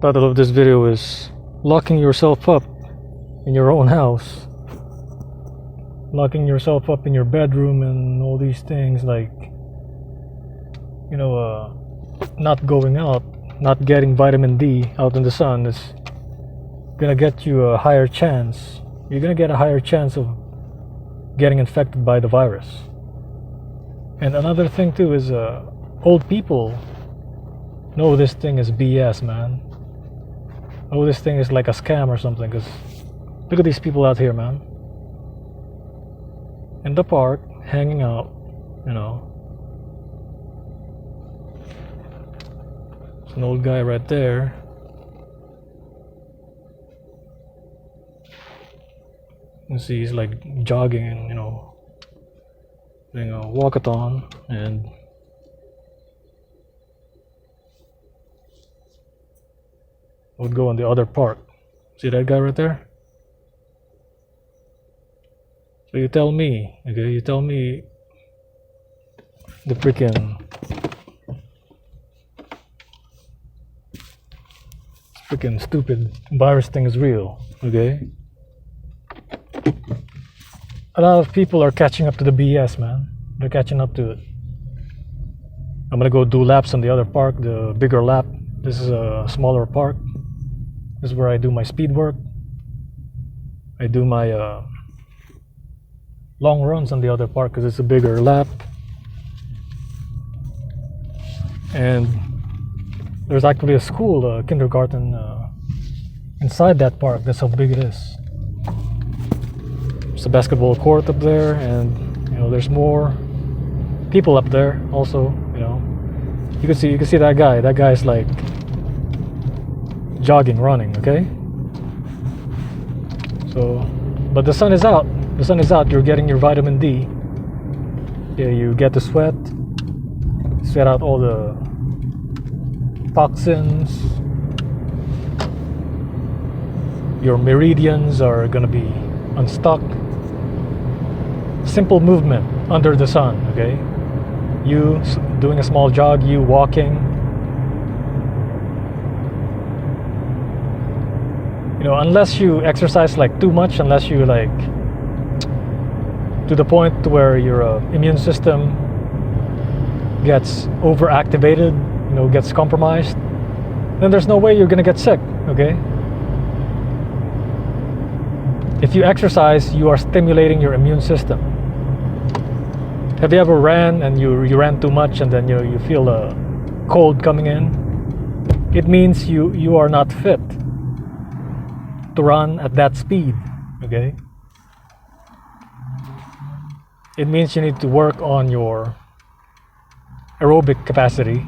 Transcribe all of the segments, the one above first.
Title of this video is locking yourself up in your own house. Locking yourself up in your bedroom and all these things, like, not going out, not getting vitamin D out in the sun is gonna get you a higher chance. You're gonna get a higher chance of getting infected by the virus. And another thing too is old people know this thing is BS, man. Oh, this thing is like a scam or something, because look at these people out here, man. In the park, hanging out, There's an old guy right there. You see he's like jogging and, doing a walkathon, and would go in the other park. See that guy right there? So you tell me the freaking stupid virus thing is real, okay? A lot of people are catching up to the BS, man. They're catching up to it. I'm gonna go do laps on the other park, the bigger lap. This is a smaller park. This is where I do my speed work. I do my long runs on the other park because it's a bigger lap. And there's actually a school, a kindergarten, inside that park. That's how big it is. There's a basketball court up there, and there's more people up there also. You can see that guy. That guy's like jogging, running, okay? So, but the sun is out. The sun is out. You're getting your vitamin D. Yeah, you get to sweat out all the toxins. Your meridians are gonna be unstuck. Simple movement under the sun, okay? You doing a small jog, you walking. Unless you exercise like too much, unless you like to the point where your immune system gets overactivated, gets compromised, then there's no way you're gonna get sick, okay? If you exercise, you are stimulating your immune system. Have you ever ran and you ran too much and then you feel a cold coming in? It means you are not fit to run at that speed, okay? It means you need to work on your aerobic capacity.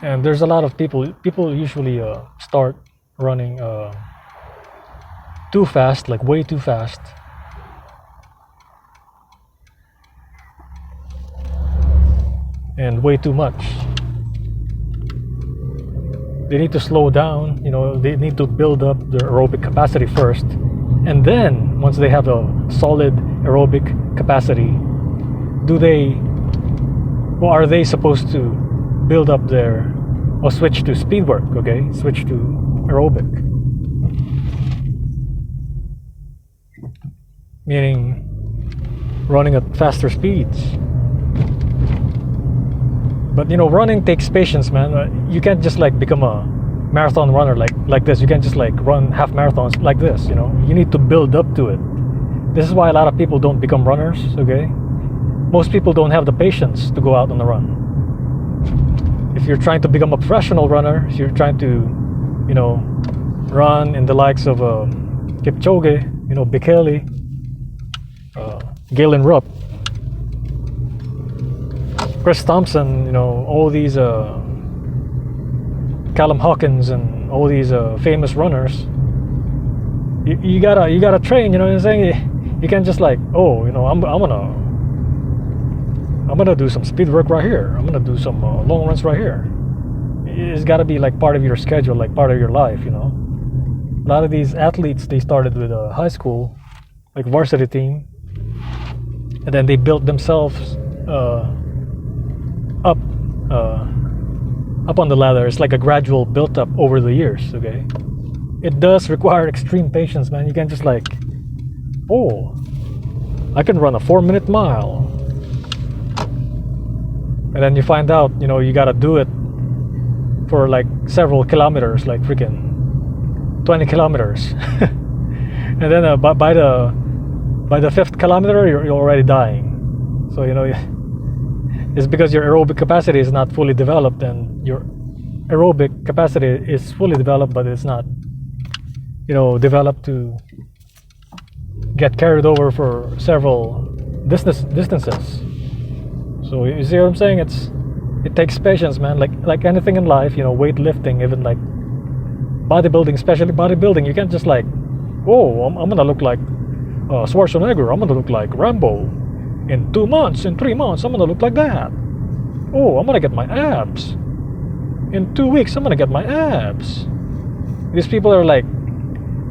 And there's a lot of people usually start running too fast, like way too fast. And way too much. They need to slow down, they need to build up their aerobic capacity first. And then, once they have a solid aerobic capacity, are they supposed to build up or switch to speed work, okay? Switch to aerobic. Meaning, running at faster speeds. But running takes patience, man. You can't just like become a marathon runner like this. You can't just like run half marathons like this, You need to build up to it. This is why a lot of people don't become runners, okay? Most people don't have the patience to go out on the run. If you're trying to become a professional runner, if you're trying to, run in the likes of Kipchoge, Bekele, Galen Rupp, Chris Thompson, all these Callum Hawkins and all these famous runners, you gotta train. You know what I'm saying? You can't just like, I'm gonna do some speed work right here. I'm gonna do some long runs right here. It's gotta be like part of your schedule, like part of your life. A lot of these athletes, they started with a high school, like varsity team, and then they built themselves up up on the ladder. It's like a gradual built up over the years. Okay, it does require extreme patience, man. You can't just like, oh, I can run a 4-minute mile, and then you find out, you know, you gotta do it for like several kilometers, like freaking 20 kilometers. And then by the 5th kilometer, you're already dying. So, you know, it's because your aerobic capacity is not fully developed, and your aerobic capacity is fully developed, but it's not, you know, developed to get carried over for several distances. So you see what I'm saying? It takes patience, man. Like anything in life, you know, weightlifting, even like bodybuilding, especially bodybuilding. You can't just like, oh, I'm gonna look like Schwarzenegger. I'm gonna look like Rambo. In 2 months, in 3 months, I'm gonna look like that. Oh, I'm gonna get my abs. In 2 weeks, I'm gonna get my abs. These people are like,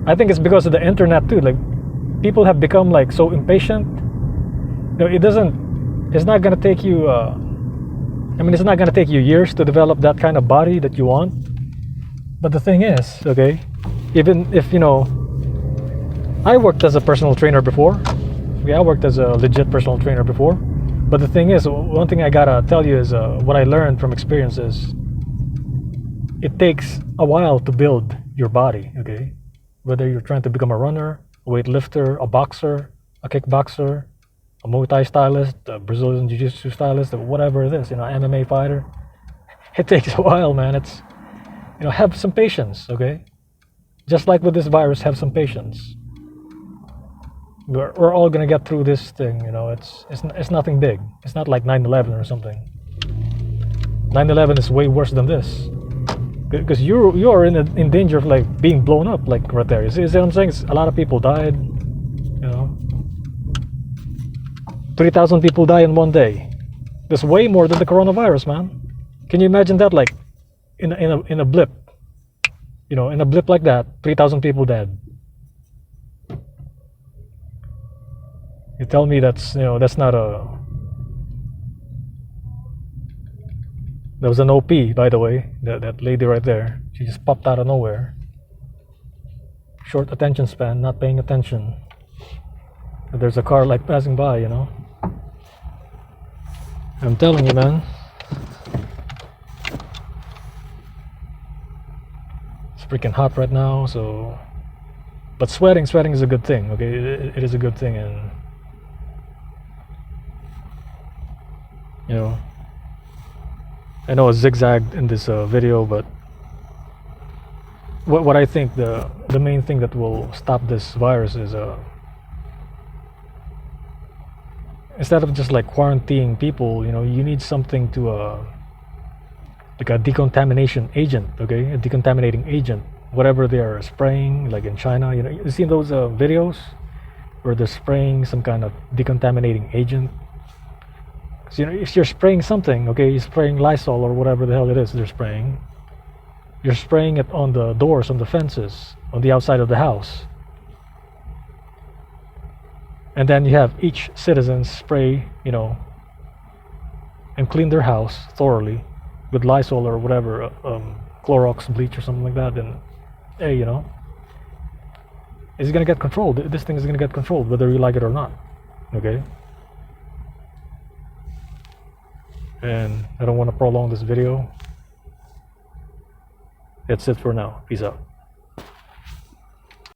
I think it's because of the internet too. Like, people have become like so impatient. You know, it's not gonna take you. It's not gonna take you years to develop that kind of body that you want. But the thing is, okay, even if, you know, I worked as a personal trainer before. Yeah, I worked as a legit personal trainer before. But the thing is, one thing I gotta tell you is what I learned from experience is it takes a while to build your body, okay? Whether you're trying to become a runner, a weightlifter, a boxer, a kickboxer, a Muay Thai stylist, a Brazilian Jiu-Jitsu stylist, or whatever it is, you know, MMA fighter. It takes a while, man. It's, you know, have some patience, okay? Just like with this virus, have some patience. We're all gonna get through this thing, you know. It's nothing big. It's not like 9/11 or something. 9/11 is way worse than this, because you're in danger of like being blown up, like right there. You see what I'm saying? A lot of people died, you know. 3,000 people die in one day. That's way more than the coronavirus, man. Can you imagine that? Like in a blip, you know, in a blip like that, 3,000 people dead. You tell me that's, you know, that's not a. There was an OP, by the way. That lady right there. She just popped out of nowhere. Short attention span, not paying attention. There's a car like passing by, you know. I'm telling you, man. It's freaking hot right now, so. But sweating is a good thing, okay? It is a good thing, and. You know, I know I zigzagged in this video, but what I think the main thing that will stop this virus is instead of just like quarantining people, you know, you need something to like a decontamination agent, okay, a decontaminating agent, whatever they are spraying, like in China, you know, you seen those videos where they're spraying some kind of decontaminating agent. So, you know, if you're spraying something, okay, you're spraying Lysol or whatever the hell it is they're spraying. You're spraying it on the doors, on the fences, on the outside of the house. And then you have each citizen spray, you know, and clean their house thoroughly with Lysol or whatever, Clorox bleach or something like that. And hey, you know, it's gonna get controlled. This thing is gonna get controlled, whether you like it or not. Okay. And I don't want to prolong this video. That's it for now. Peace out.